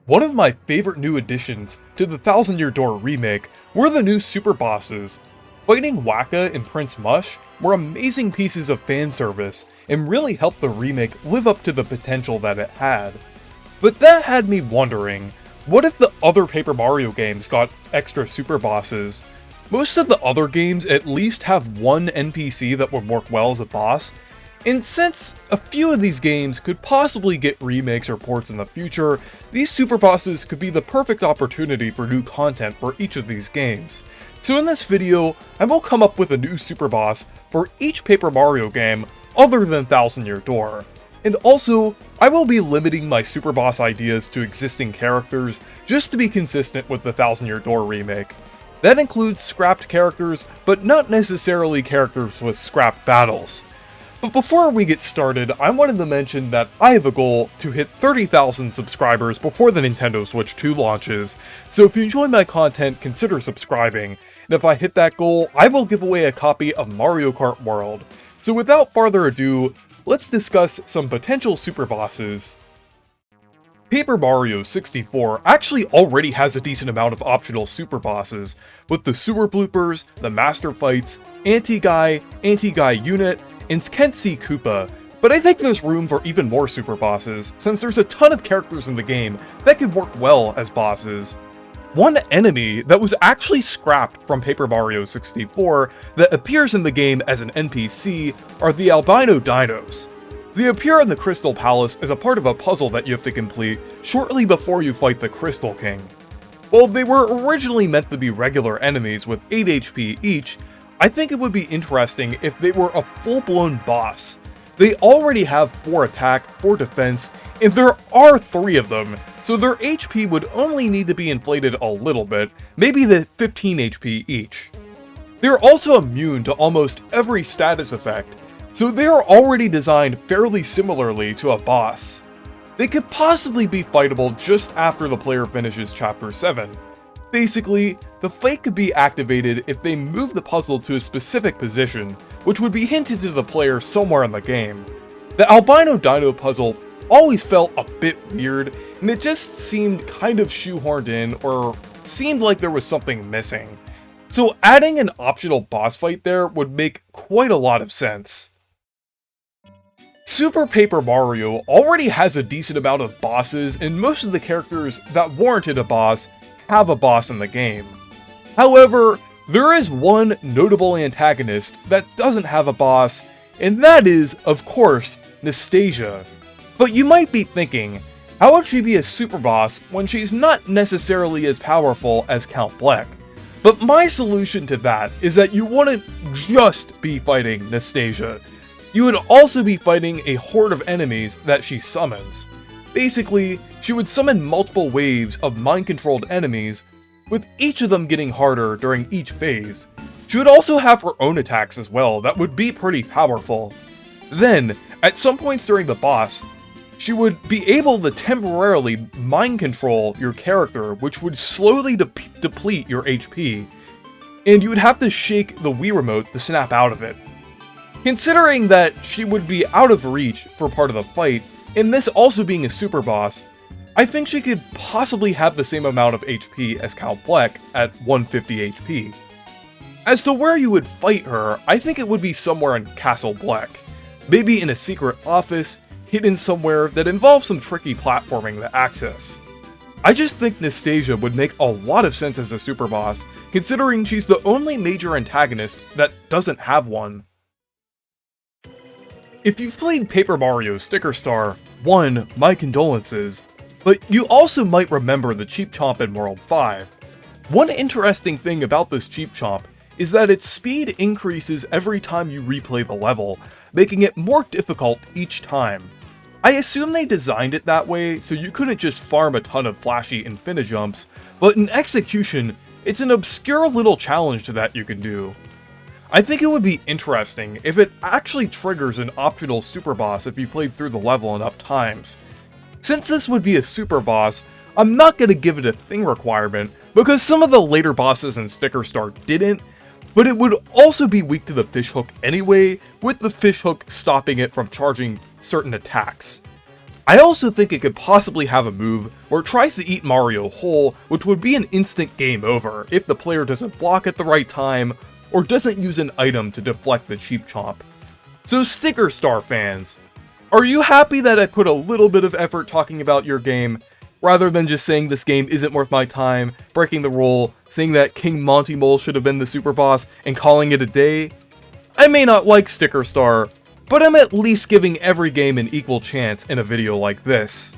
One of my favorite new additions to the Thousand Year Door remake were the new Superbosses. Fighting Waka and Prince Mush were amazing pieces of fan service and really helped the remake live up to the potential that it had. But that had me wondering, what if the other Paper Mario games got extra Superbosses? Most of the other games at least have one NPC that would work well as a boss, and since a few of these games could possibly get remakes or ports in the future, these Superbosses could be the perfect opportunity for new content for each of these games. So in this video, I will come up with a new Superboss for each Paper Mario game other than Thousand Year Door. And also, I will be limiting my Superboss ideas to existing characters just to be consistent with the Thousand Year Door remake. That includes scrapped characters, but not necessarily characters with scrapped battles. But before we get started, I wanted to mention that I have a goal to hit 30,000 subscribers before the Nintendo Switch 2 launches, so if you enjoy my content, consider subscribing, and if I hit that goal, I will give away a copy of Mario Kart World. So without further ado, let's discuss some potential Superbosses. Paper Mario 64 actually already has a decent amount of optional Superbosses, with the Sewer Bloopers, the Master Fights, Anti-Guy Unit, and Kent C. Koopa, but I think there's room for even more Superbosses, since there's a ton of characters in the game that could work well as bosses. One enemy that was actually scrapped from Paper Mario 64 that appears in the game as an NPC are the albino dinos. They appear in the Crystal Palace as a part of a puzzle that you have to complete shortly before you fight the Crystal King. While they were originally meant to be regular enemies with 8 HP each, I think it would be interesting if they were a full-blown boss. They already have 4 attack, 4 defense, and there are 3 of them, so their HP would only need to be inflated a little bit, maybe the 15 HP each. They're also immune to almost every status effect, so they are already designed fairly similarly to a boss. They could possibly be fightable just after the player finishes Chapter 7. Basically, the fight could be activated if they move the puzzle to a specific position, which would be hinted to the player somewhere in the game. The albino dino puzzle always felt a bit weird, and it just seemed kind of shoehorned in, or seemed like there was something missing. So adding an optional boss fight there would make quite a lot of sense. Super Paper Mario already has a decent amount of bosses, and most of the characters that warranted a boss have a boss in the game. However, there is one notable antagonist that doesn't have a boss, and that is, of course, Nastasia. But you might be thinking, how would she be a super boss when she's not necessarily as powerful as Count Bleck? But my solution to that is that you wouldn't just be fighting Nastasia. You would also be fighting a horde of enemies that she summons. Basically, she would summon multiple waves of mind-controlled enemies, with each of them getting harder during each phase. She would also have her own attacks as well that would be pretty powerful. Then, at some points during the boss, she would be able to temporarily mind-control your character, which would slowly deplete your HP, and you would have to shake the Wii Remote to snap out of it. Considering that she would be out of reach for part of the fight, and this also being a super boss, I think she could possibly have the same amount of HP as Count Bleck at 150 HP. As to where you would fight her, I think it would be somewhere in Castle Bleck. Maybe in a secret office, hidden somewhere that involves some tricky platforming to access. I just think Nastasia would make a lot of sense as a super boss, considering she's the only major antagonist that doesn't have one. If you've played Paper Mario Sticker Star, my condolences, but you also might remember the Cheap Chomp in World 5. One interesting thing about this Cheap Chomp is that its speed increases every time you replay the level, making it more difficult each time. I assume they designed it that way so you couldn't just farm a ton of flashy Infinijumps, but in execution, it's an obscure little challenge that you can do. I think it would be interesting if it actually triggers an optional super boss if you played through the level enough times. Since this would be a super boss, I'm not going to give it a thing requirement because some of the later bosses in Sticker Star didn't, but it would also be weak to the fishhook anyway, with the fishhook stopping it from charging certain attacks. I also think it could possibly have a move where it tries to eat Mario whole, which would be an instant game over if the player doesn't block at the right time, or doesn't use an item to deflect the Cheap Chomp. So Sticker Star fans, are you happy that I put a little bit of effort talking about your game, rather than just saying this game isn't worth my time, breaking the rule, saying that King Monty Mole should have been the super boss, and calling it a day? I may not like Sticker Star, but I'm at least giving every game an equal chance in a video like this.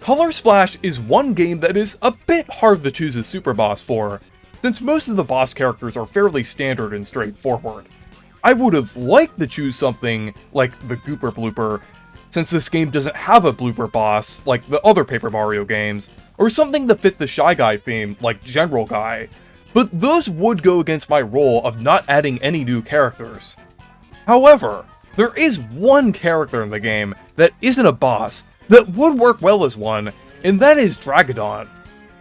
Color Splash is one game that is a bit hard to choose a super boss for, since most of the boss characters are fairly standard and straightforward. I would have liked to choose something like the Gooper Blooper, since this game doesn't have a blooper boss like the other Paper Mario games, or something to fit the Shy Guy theme like General Guy, but those would go against my rule of not adding any new characters. However, there is one character in the game that isn't a boss that would work well as one, and that is Dragodon.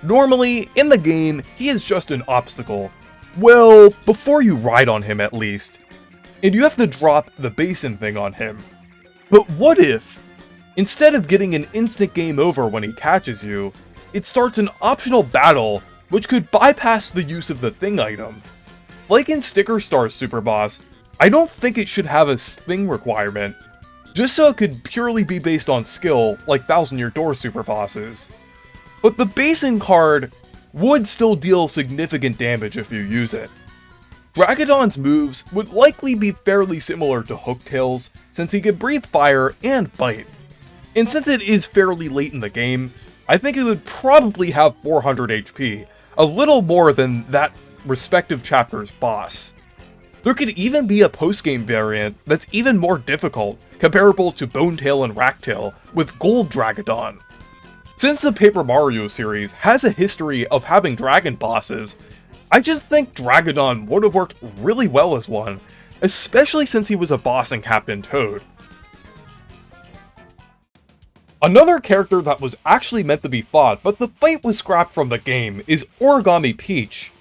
Normally, in the game, he is just an obstacle. Well, before you ride on him at least. And you have to drop the basin thing on him. But what if, instead of getting an instant game over when he catches you, it starts an optional battle which could bypass the use of the thing item? Like in Sticker Star's Super Boss, I don't think it should have a thing requirement, just so it could purely be based on skill like Thousand Year Door Super Bosses. But the basin card would still deal significant damage if you use it. Dragodon's moves would likely be fairly similar to Hooktail's, since he could breathe fire and bite. And since it is fairly late in the game, I think it would probably have 400 HP, a little more than that respective chapter's boss. There could even be a post-game variant that's even more difficult, comparable to Bonetail and Racktail, with Gold Dragodon. Since the Paper Mario series has a history of having dragon bosses, I just think Dragodon would have worked really well as one, especially since he was a boss in Captain Toad. Another character that was actually meant to be fought, but the fight was scrapped from the game, is Origami Peach.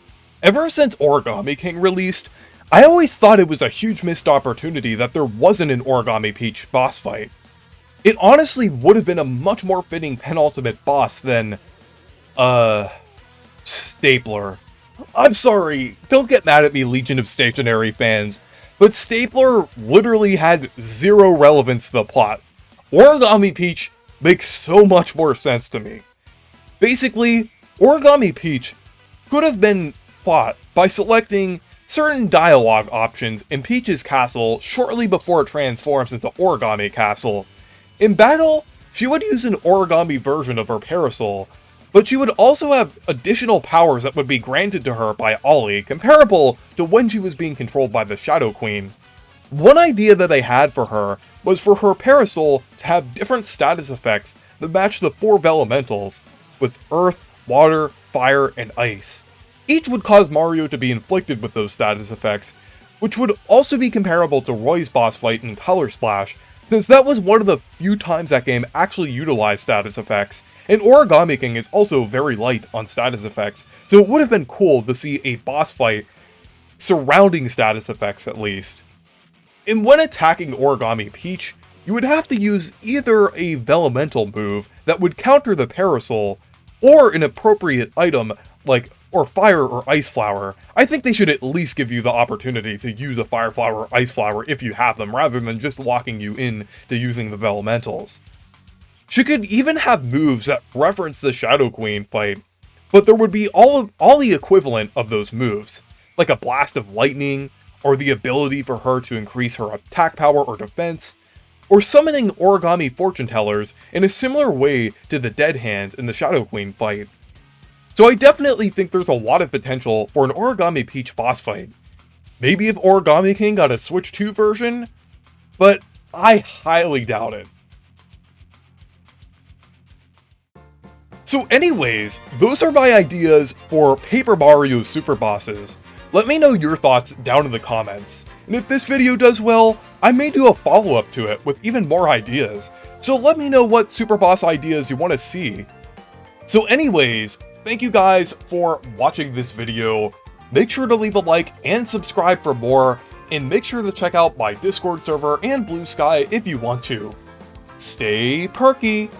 Ever since Origami King released, I always thought it was a huge missed opportunity that there wasn't an Origami Peach boss fight. It honestly would have been a much more fitting penultimate boss than, Stapler. I'm sorry, don't get mad at me, Legion of Stationary fans, but Stapler literally had zero relevance to the plot. Origami Peach makes so much more sense to me. Basically, Origami Peach could have been fought by selecting certain dialogue options in Peach's castle shortly before it transforms into Origami Castle. In battle, she would use an origami version of her parasol, but she would also have additional powers that would be granted to her by Ollie, comparable to when she was being controlled by the Shadow Queen. One idea that they had for her was for her parasol to have different status effects that match the 4 Vellumentals, with Earth, Water, Fire, and Ice. Each would cause Mario to be inflicted with those status effects, which would also be comparable to Roy's boss fight in Color Splash, since that was one of the few times that game actually utilized status effects, and Origami King is also very light on status effects, so it would have been cool to see a boss fight surrounding status effects at least. And when attacking Origami Peach, you would have to use either a Vellumental move that would counter the parasol, or an appropriate item like Fire or Ice Flower. I think they should at least give you the opportunity to use a Fire Flower or Ice Flower if you have them, rather than just locking you in to using the Vellumentals. She could even have moves that reference the Shadow Queen fight, but there would be all the equivalent of those moves, like a Blast of Lightning, or the ability for her to increase her attack power or defense, or summoning Origami Fortune Tellers in a similar way to the Dead Hands in the Shadow Queen fight. So I definitely think there's a lot of potential for an Origami Peach boss fight. Maybe if Origami King got a Switch 2 version, but I highly doubt it. So anyways, those are my ideas for Paper Mario Super Bosses. Let me know your thoughts down in the comments. And if this video does well, I may do a follow-up to it with even more ideas. So let me know what Super Boss ideas you want to see. So anyways, thank you guys for watching this video. Make sure to leave a like and subscribe for more. and make sure to check out my Discord server and Blue Sky if you want to. Stay perky!